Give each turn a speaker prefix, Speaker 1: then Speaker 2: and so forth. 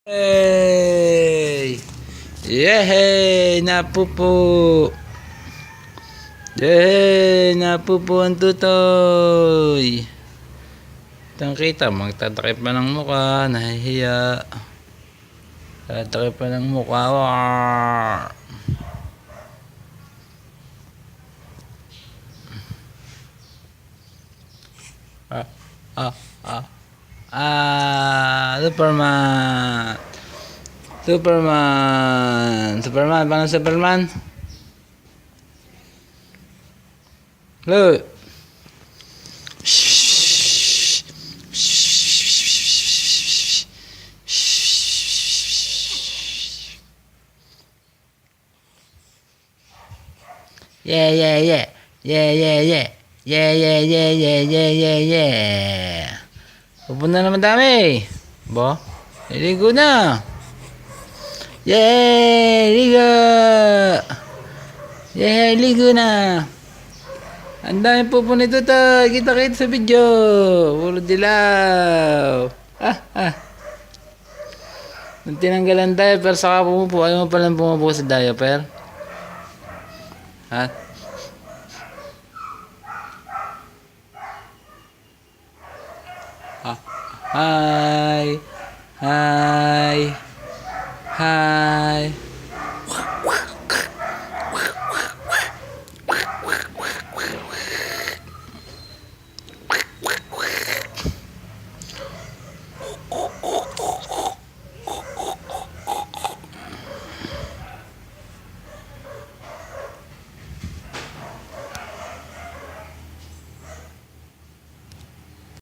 Speaker 1: Hey! Yehey! Napupo! Yehey! Napupo ang tutoy! Itang kita, magtatakip pa ng mukha, nahihiya. Tatakip pa ng mukha. War! Ah, ah, ah. Superman! Superman! Superman! Paano Superman? Look! Yeah, yeah, yeah. Yeah, yeah, yeah. Yeah, yeah, yeah, yeah, yeah, yeah, yeah. Pupunta naman dami. Ba? Iligo na. Yay! Ligo! Yay! Ligo na. Ang dami pupunta ito to. Kita-kita sa video. Puro dilaw. Nung tinanggalan diaper, saka pumupo. Ayaw mo palang pumupo sa diaper. Ha? Ah. Hi. Hi. Hi.